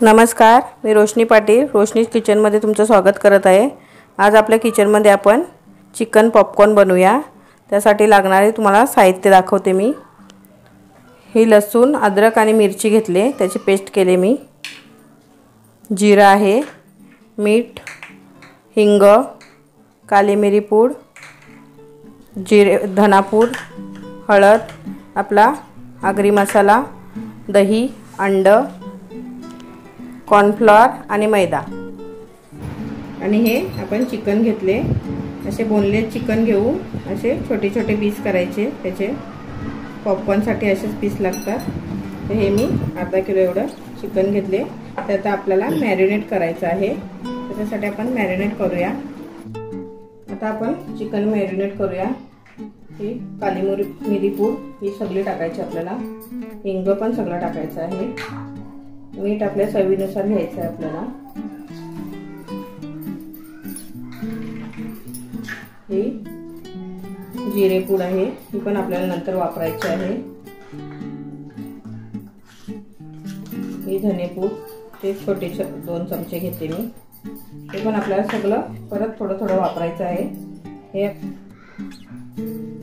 नमस्कार, मी रोशनी पाटील रोशनीज किचनमध्ये तुमचं स्वागत करत आहे। आज आपल्या किचनमध्ये आपण चिकन पॉपकॉर्न बनवूया। त्यासाठी लागणारे तुम्हाला साहित्य दाखवते मी। ही लसूण, अद्रक आणि मिरची घेतले, त्याची पेस्ट केले मी। जीरा आहे, मीठ, हिंग, काली मिरी पूड, धनापूड, हळद, आपला आगरी मसाला, दही, अंड, कॉर्नफ्लोअर आणि मैदा। आणि हे आपण चिकन घेतले, असे बोनलेस चिकन घेऊ। असे छोटे छोटे पीस करायचे, त्याचे पॉपकॉर्नसाठी असेच पीस लागतात। तर हे मी अर्धा किलो एवढं चिकन घेतले। त्यात आपल्याला मॅरिनेट करायचं आहे, त्याच्यासाठी आपण मॅरिनेट करूया। आता आपण चिकन मॅरिनेट करूया। ही काली मिरी पूड ही सगळी टाकायची आपल्याला, हिंग पण सगळं टाकायचं आहे, मीठ आपल्या चवीनुसार घ्यायचं आहे आपल्याला। ही जिरे पूड आहे, ही पण आपल्याला नंतर वापरायची आहे। ही धने पूड, ते छोटे 2 चमचे घेते मी, ते पण आपल्याला सगळं परत थोडं थोडं वापरायचं आहे। हे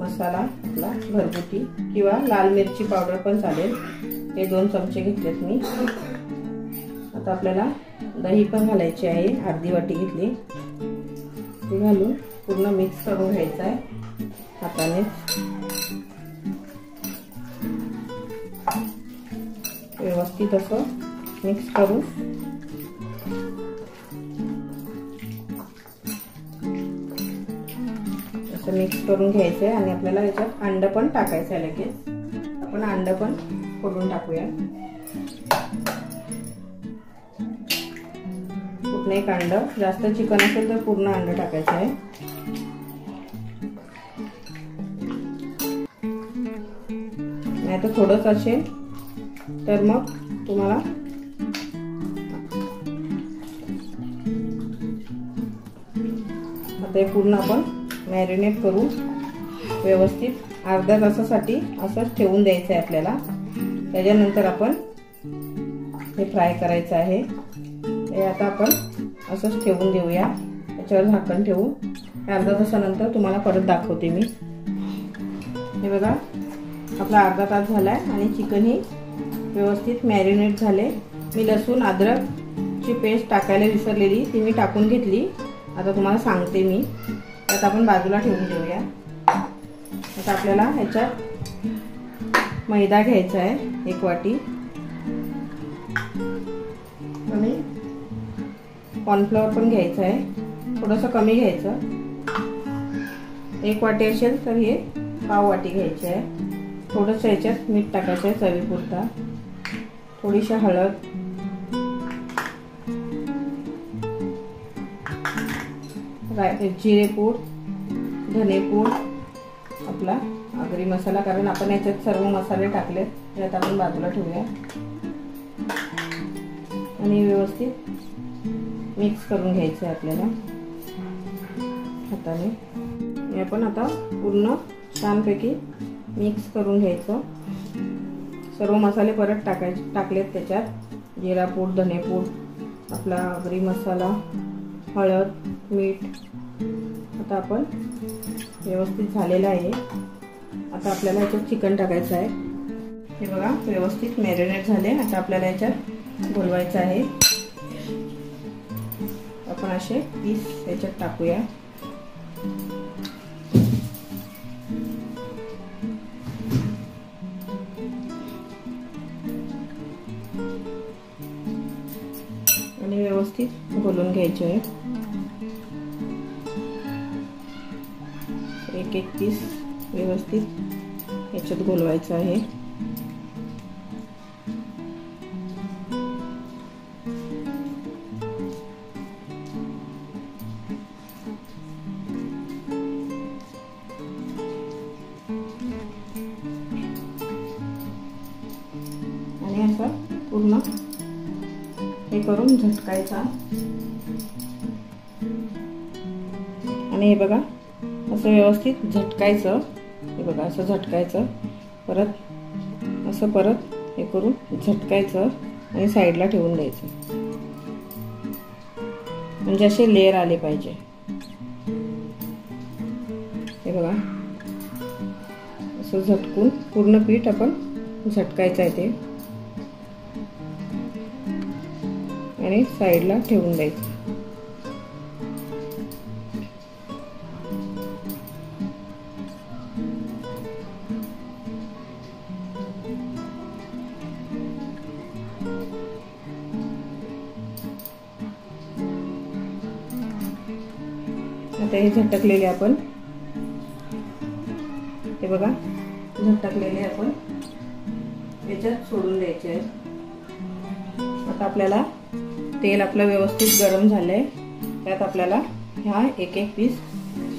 मसाला आपला घरगुती किंवा लाल मिरची पावडर पण चालेल, हे 2 चमचे घेतलेत मी। आता आपल्याला दही पण घालायची आहे, अर्धी वाटी घेतली। ते घालून पूर्ण मिक्स करून घ्यायचं आहे हाताने। व्यवस्थित असं मिक्स करून असं मिक्स करून घ्यायचं आहे। आणि आपल्याला याच्यात अंड पण टाकायचं आहे लगेच। आपण अंड पण फोडून टाकूया। पूर्ण एक अंड, जास्त चिकन असेल तर पूर्ण अंड टाकायचं आहे। नाही तर थोडंच असेल तर मग तुम्हाला आता हे पूर्ण आपण मॅरिनेट करू व्यवस्थित। अर्ध्या तासासाठी असंच ठेवून द्यायचं आहे आपल्याला। त्याच्यानंतर आपण हे फ्राय करायचं आहे। हे आता आपण असंच ठेवून देऊया, त्याच्यावर झाकण ठेवू। अर्धा तासानंतर तुम्हाला परत दाखवते मी। हे बघा, आपला अर्धा तास झालाय आणि चिकन ही व्यवस्थित मॅरिनेट झाले। मी लसूण अद्रकची पेस्ट टाकायला विसरलेली, ती मी टाकून घेतली। आता तुम्हाला सांगते मी, त्यात आपण बाजूला ठेवून देऊया। आता आपल्याला ह्याच्यात मैदा घ्यायचा आहे 1 वाटी, आणि कॉर्नफ्लोअर पण घ्यायचं आहे, थोडंसं कमी घ्यायचं। 1 वाटी असेल तर हे पाव वाटी घ्यायचे आहे। थोडंसं याच्यात मीठ टाकायचं आहे चवीपुरता, थोडीशी हळद, जिरे पूड, धने पूड, आपला आगरी मसाला, कारण आपण याच्यात सर्व मसाले टाकले, त्यात आपण बाजूला ठेवूया। आणि व्यवस्थित मिक्स करून घ्यायचं आहे आपल्याला हाताने। हे आपण आता पूर्ण छानपैकी मिक्स करून घ्यायचं। सर्व मसाले परत टाकलेत त्याच्यात, जिरा पूड, धने पूड, आपला आगरी मसाला, हळद, मीठ। आता आपण व्यवस्थित झालेलं आहे। आता आपल्याला याच्यात चिकन टाकायचं आहे। हे बघा, व्यवस्थित मॅरिनेट झाले। आता आपल्याला याच्यात घोलवायचं आहे। आपण असे पीस याच्यात टाकूया। आणि व्यवस्थित घोलून घ्यायचे आहे। एक पीस व्यवस्थित याच्यात घोलवायचं आहे। आणि असं पूर्ण हे करून झटकायचा। आणि हे बघा, असं व्यवस्थित झटकायचं। हे बघा, असं झटकायचं, परत असं परत हे करून झटकायचं। आणि साईडला ठेवून द्यायचं, म्हणजे असे लेयर आले पाहिजे। हे बघा असं झटकून पूर्ण पीठ आपण झटकायचं आहे ते आणि साईडला ठेवून द्यायचं। आता हे झटकलेले आपण हे बघा झटकलेले आपण याच्यात सोडून द्यायचे आहे। आता आपल्याला तेल आपलं व्यवस्थित गरम झालंय, त्यात आपल्याला हा एक एक पीस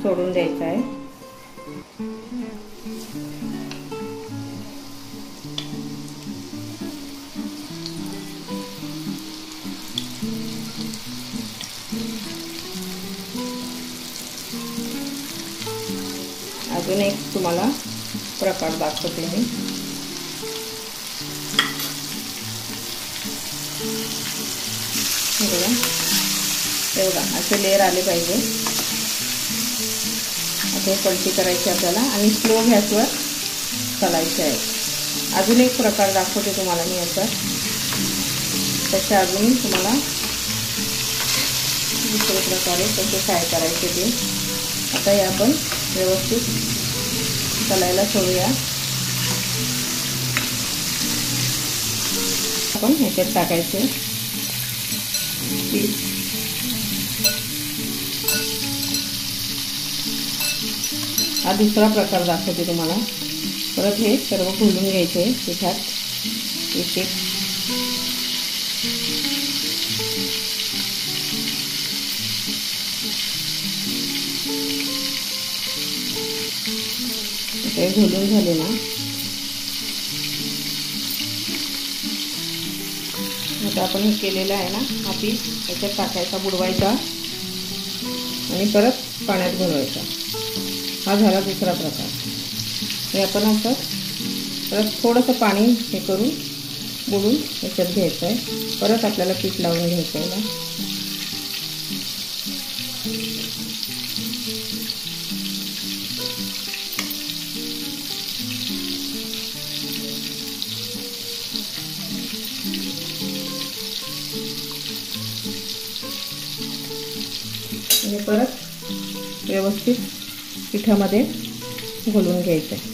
सोडून द्यायचा आहे। अजून एक तुम्हाला प्रकार दाखवते मी। बघा असे लेयर आले पाहिजे। आता पलटी करायची आपल्याला आणि स्लो गॅसवर तळायचे आहे। अजून एक प्रकार दाखवते तुम्हाला मी याचा, तसे अजून तुम्हाला दुसऱ्या प्रकारे कसे फ्राय करायचे ते। आता हे आपण व्यवस्थित तळायला सोडूया। आपण ह्याच्यात टाकायचे पीस। हा दुसरा प्रकार दाखवते तुम्हाला। परत हे सर्व घोलून घ्यायचे पिठात एक एक। ते घोलून झाले ना, आता आपण हे केलेलं आहे ना हा पीस याच्यात टाकायचा, बुडवायचा आणि परत पाण्यात घालवायचा। हा झाला दुसरा प्रकार। हे आपण असं परत थोडंसं पाणी हे करून बुडून याच्यात घ्यायचं आहे। परत आपल्याला पीठ लावून घ्यायचं आहे। आणि परत व्यवस्थित पिठामध्ये घोलून घ्यायचं आहे।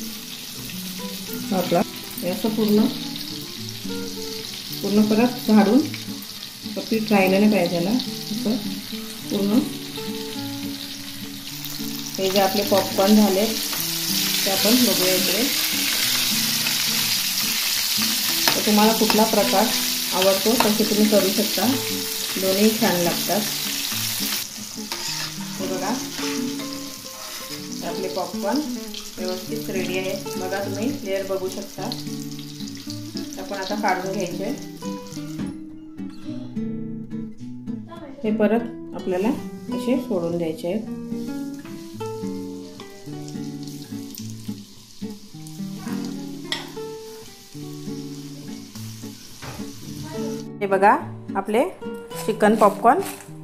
आपला असं पूर्ण परत झाडून पीठ राहिलं नाही पाहिजे ना, असं पूर्ण। हे जे आपले पॉपकॉर्न झाले ते आपण बघूया इकडे। तर तुम्हाला कुठला प्रकार आवडतो तसे तुम्ही करू शकता, दोन्ही छान लागतात। हे बघा आपले पॉपकॉर्न व्यवस्थित रेडी आहेत। बघा तुम्ही लेयर बघू शकता। आपण आता काढून घ्यायचे। हे परत आपल्याला असे सोडून द्यायचे आहेत। हे बघा आपले चिकन पॉपकॉर्न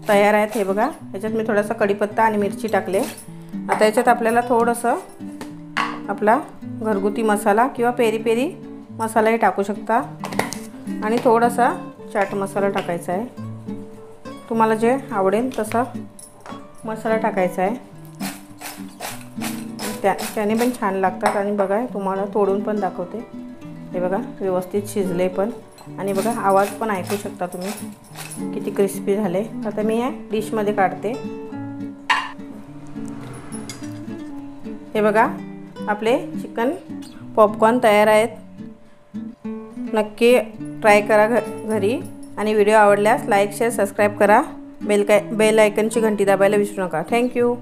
तयार आहेत। हे बघा याच्यात मी थोडासा कढीपत्ता आणि मिरची टाकले। आता याच्यात आपल्याला थोडंसं आपला घरगुती मसाला किंवा पेरी पेरी मसालाही टाकू शकता आणि थोडासा चाट मसाला टाकायचा आहे। तुम्हाला जे आवडेल तसा मसाला टाकायचा आहे, त्याने पण छान लागतात। आणि बघा तुम्हाला तोडून पण दाखवते। हे बघा व्यवस्थित शिजले पण, आणि बघा आवाज पण ऐकू शकता तुम्ही किती क्रिस्पी झाले। आता मी या डिशमध्ये काढते। हे बघा आपले चिकन पॉपकॉर्न तयार आहेत। नक्की ट्राय करा घरी, आणि व्हिडिओ आवडल्यास लाईक शेअर सबस्क्राईब करा। बेल आयकनची घंटी दाबायला विसरू नका। थँक्यू।